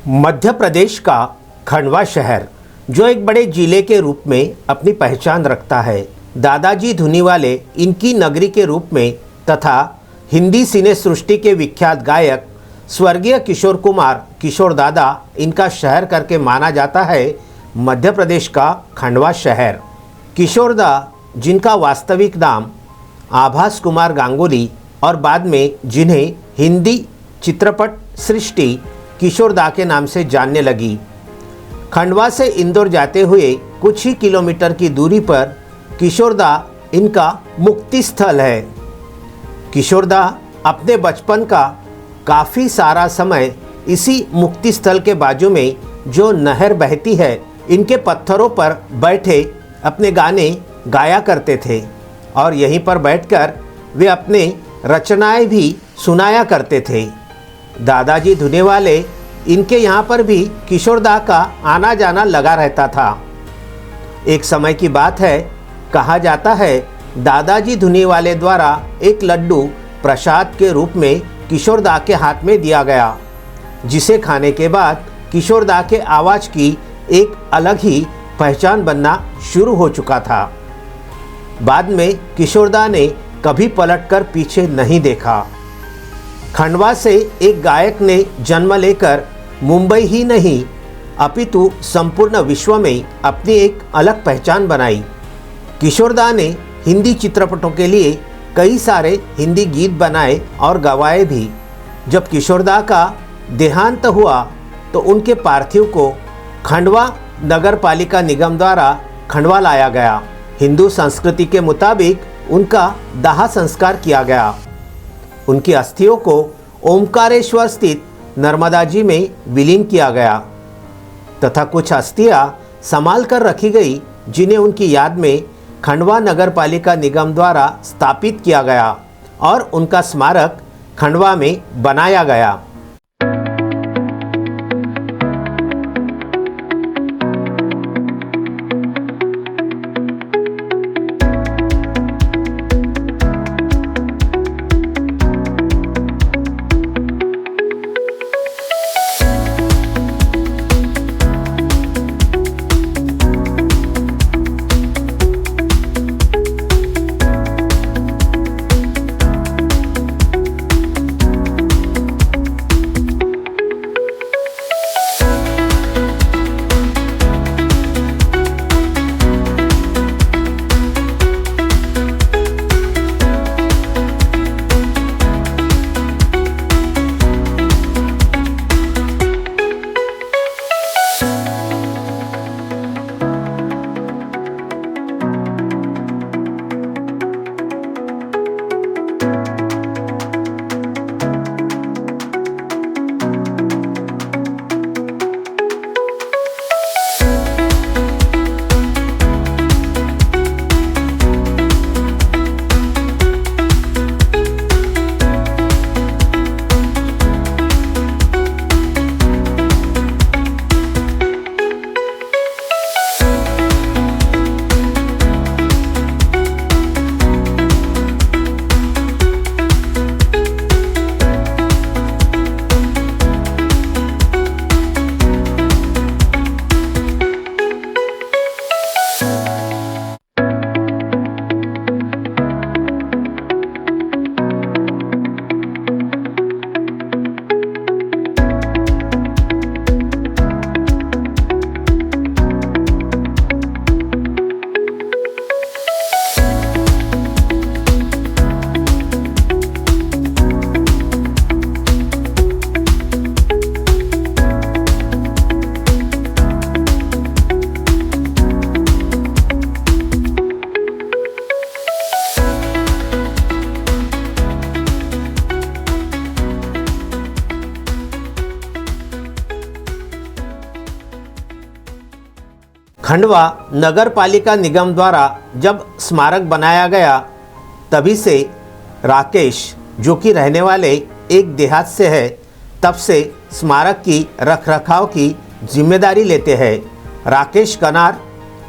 मध्य प्रदेश का खंडवा शहर जो एक बड़े जिले के रूप में अपनी पहचान रखता है। दादाजी धुनीवाले इनकी नगरी के रूप में तथा हिंदी सिने सृष्टि के विख्यात गायक स्वर्गीय किशोर कुमार किशोर दादा इनका शहर करके माना जाता है। मध्य प्रदेश का खंडवा शहर किशोर दा, जिनका वास्तविक नाम आभास कुमार गांगुली और बाद में जिन्हें हिंदी चित्रपट सृष्टि किशोर दा के नाम से जानने लगी। खंडवा से इंदौर जाते हुए कुछ ही किलोमीटर की दूरी पर किशोर दा इनका मुक्ति स्थल है। किशोर दा अपने बचपन का काफ़ी सारा समय इसी मुक्ति स्थल के बाजू में जो नहर बहती है इनके पत्थरों पर बैठे अपने गाने गाया करते थे और यहीं पर बैठकर वे अपने रचनाएं भी सुनाया करते थे। दादाजी धुनीवाले इनके यहाँ पर भी किशोर दा का आना जाना लगा रहता था। एक समय की बात है, कहा जाता है दादाजी धुनीवाले द्वारा एक लड्डू प्रसाद के रूप में किशोर दा के हाथ में दिया गया, जिसे खाने के बाद किशोर दा के आवाज़ की एक अलग ही पहचान बनना शुरू हो चुका था। बाद में किशोर दा ने कभी पलटकर पीछे नहीं देखा। खंडवा से एक गायक ने जन्म लेकर मुंबई ही नहीं अपितु संपूर्ण विश्व में अपनी एक अलग पहचान बनाई। किशोर दा ने हिंदी चित्रपटों के लिए कई सारे हिंदी गीत बनाए और गवाए भी। जब किशोर दा का देहांत हुआ तो उनके पार्थिव को खंडवा नगर पालिका निगम द्वारा खंडवा लाया गया। हिंदू संस्कृति के मुताबिक उनका दाह संस्कार किया गया। उनकी अस्थियों को ओमकारेश्वर स्थित नर्मदा जी में विलीन किया गया तथा कुछ अस्थियां संभाल कर रखी गई, जिन्हें उनकी याद में खंडवा नगर पालिका निगम द्वारा स्थापित किया गया और उनका स्मारक खंडवा में बनाया गया। खंडवा नगर पालिका निगम द्वारा जब स्मारक बनाया गया तभी से राकेश, जो कि रहने वाले एक देहात से है, तब से स्मारक की रखरखाव की जिम्मेदारी लेते हैं। राकेश कनार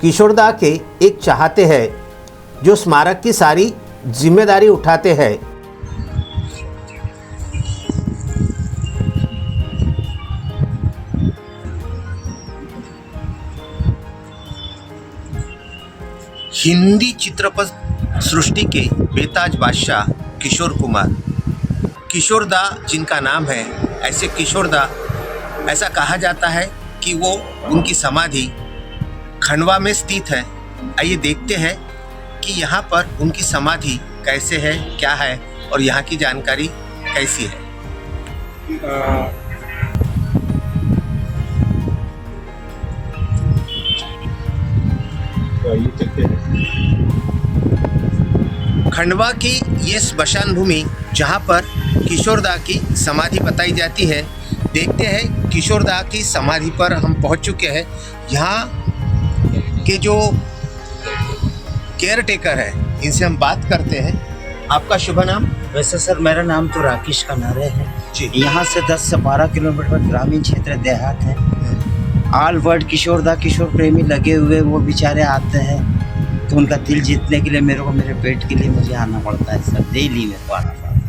किशोर दा के एक चाहते हैं जो स्मारक की सारी जिम्मेदारी उठाते हैं। हिंदी चित्रपट सृष्टि के बेताज बादशाह किशोर कुमार, किशोरदा जिनका नाम है, ऐसे किशोरदा ऐसा कहा जाता है कि वो उनकी समाधि खंडवा में स्थित है। आइए देखते हैं कि यहाँ पर उनकी समाधि कैसे है, क्या है और यहाँ की जानकारी कैसी है। खंडवा की ये स्मशान भूमि जहाँ पर किशोरदा की समाधि बताई जाती है। देखते हैं किशोरदा की समाधि पर हम पहुँच चुके हैं। यहाँ के जो केयर टेकर है इनसे हम बात करते हैं। आपका शुभ नाम? वैसे सर मेरा नाम तो राकेश कनारे है जी। यहाँ से 10 से 12 किलोमीटर ग्रामीण क्षेत्र देहात है। ऑल वर्ल्ड किशोरदा किशोर प्रेमी लगे हुए वो बेचारे आते हैं, तो उनका दिल जीतने के लिए मेरे को मेरे पेट के लिए मुझे आना पड़ता है सर, डेली मेरे को आना पड़ता है।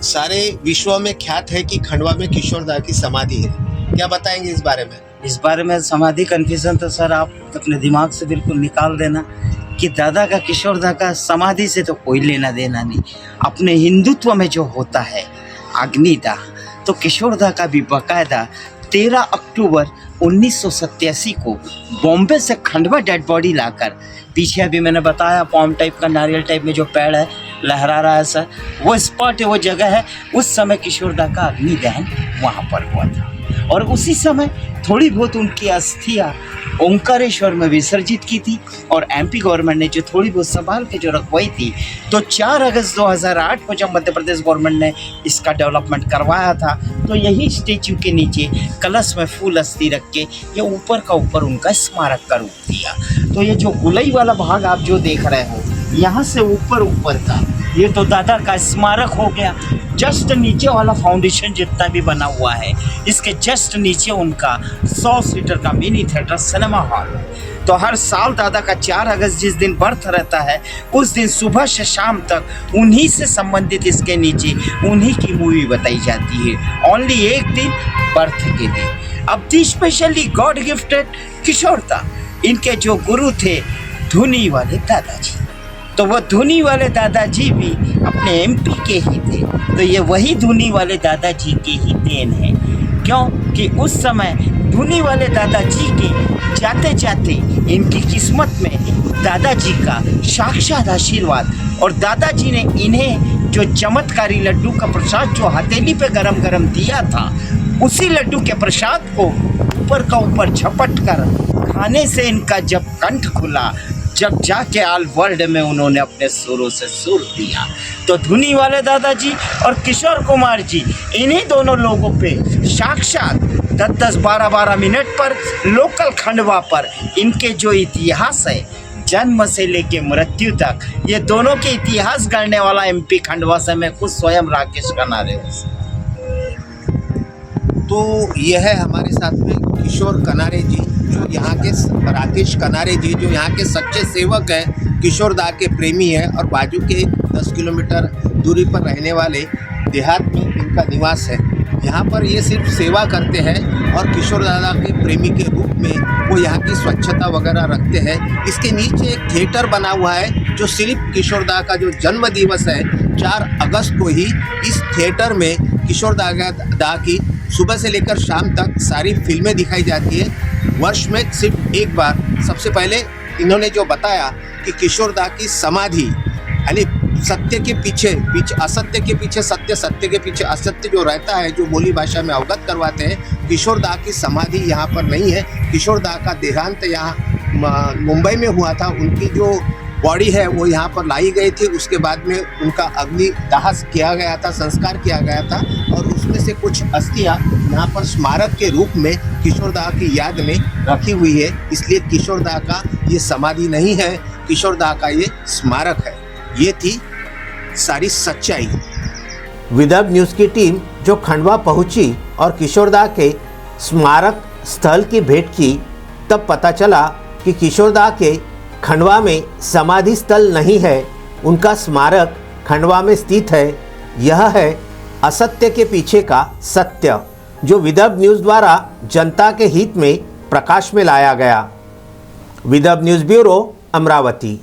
सारे विश्व में ख्यात है कि खंडवा में किशोरदा की समाधि है, क्या बताएंगे इस बारे में? इस बारे में समाधि कन्फ्यूजन तो सर आप अपने दिमाग से बिल्कुल निकाल देना कि दादा का किशोरदा का समाधि से तो कोई लेना देना नहीं। अपने हिंदुत्व में जो होता है अग्निदाह, तो किशोरदा का भी बाकायदा 13 अक्टूबर 1987 को बॉम्बे से खंडवा डेड बॉडी लाकर, पीछे अभी मैंने बताया पॉम टाइप का नारियल टाइप में जो पेड़ है लहरा रहा है सर, वो स्पॉट है, वो जगह है। उस समय किशोरदा का अग्निदहन वहाँ पर हुआ था और उसी समय थोड़ी बहुत उनकी अस्थियाँ ओंकारेश्वर में विसर्जित की थी और एमपी गवर्नमेंट ने जो थोड़ी बहुत संभाल के जो रखवाई थी, तो 4 अगस्त 2008 को जब मध्य प्रदेश गवर्नमेंट ने इसका डेवलपमेंट करवाया था, तो यही स्टेच्यू के नीचे कलश में फूल अस्थि रख के ये ऊपर का ऊपर उनका स्मारक का रूप दिया। तो ये जो गुलई वाला भाग आप जो देख रहे हो, यहाँ से ऊपर का ये तो दादा का स्मारक हो गया। जस्ट नीचे वाला फाउंडेशन जितना भी बना हुआ है, इसके जस्ट नीचे उनका 100 सीटर का मिनी थिएटर सिनेमा हॉल है। तो हर साल दादा का 4 अगस्त जिस दिन बर्थ रहता है, उस दिन सुबह से शाम तक उन्हीं से संबंधित इसके नीचे उन्हीं की मूवी बताई जाती है। ओनली एक दिन बर्थ के दिन। अब दी स्पेशली गॉड गिफ्टेड किशोरदा, इनके जो गुरु थे धुनी वाले दादाजी, तो वो धुनी वाले दादाजी भी अपने एमपी के ही थे। तो ये वही धुनी वाले दादाजी की ही देन है, क्योंकि उस समय धुनी वाले दादाजी के जाते जाते इनकी किस्मत में दादाजी का साक्षात आशीर्वाद, और दादाजी ने इन्हें जो चमत्कारी लड्डू का प्रसाद जो हथेली पे गरम गरम दिया था, उसी लड्डू के प्रसाद को ऊपर का ऊपर झपट कर खाने से इनका जब कंठ खुला, जब जाके ऑल वर्ल्ड में उन्होंने अपने सुरों से सुर दिया। तो धुनी वाले दादाजी और किशोर कुमार जी, इन्हीं दोनों लोगों पे साक्षात 10-10, 12-12 मिनट पर लोकल खंडवा पर इनके जो इतिहास है, जन्म से लेके मृत्यु तक, ये दोनों के इतिहास गढ़ने वाला एमपी खंडवा से मैं खुद स्वयं राकेश कनारे हूँ। तो यह है हमारे साथ में किशोर कनारे जी, जो यहाँ के राकेश कनारे जी, जो यहाँ के सच्चे सेवक हैं, किशोरदा के प्रेमी हैं और बाजू के 10 किलोमीटर दूरी पर रहने वाले देहात में इनका निवास है। यहाँ पर ये सिर्फ सेवा करते हैं और किशोरदा के प्रेमी के रूप में वो यहाँ की स्वच्छता वगैरह रखते हैं। इसके नीचे एक थिएटर बना हुआ है, जो सिर्फ किशोरदा का जो जन्म दिवस है 4 अगस्त को ही इस थिएटर में किशोरदा की सुबह से लेकर शाम तक सारी फिल्में दिखाई जाती है। वर्ष में सिर्फ एक बार। सबसे पहले इन्होंने जो बताया कि किशोरदा की समाधि, यानी सत्य के पीछे असत्य के पीछे सत्य, सत्य के पीछे असत्य जो रहता है, जो बोली भाषा में अवगत करवाते हैं, किशोरदा की समाधि यहाँ पर नहीं है। किशोरदा का देहांत यहाँ मुंबई में हुआ था। उनकी जो बॉडी है वो यहाँ पर लाई गई थी, उसके बाद में उनका अग्निदाह किया गया था, संस्कार किया गया था, और उसमें से कुछ अस्थियाँ यहाँ पर स्मारक के रूप में किशोरदा की याद में रखी हुई है। इसलिए किशोरदा का ये समाधि नहीं है, किशोरदा का ये स्मारक है। ये थी सारी सच्चाई। विदर्भ न्यूज़ की टीम जो खंडवा पहुंची और किशोरदा के स्मारक स्थल की भेंट की, तब पता चला कि किशोरदा के खंडवा में समाधि स्थल नहीं है, उनका स्मारक खंडवा में स्थित है। यह है असत्य के पीछे का सत्य, जो विदर्भ न्यूज़ द्वारा जनता के हित में प्रकाश में लाया गया। Vidarbha news bureau, Amravati.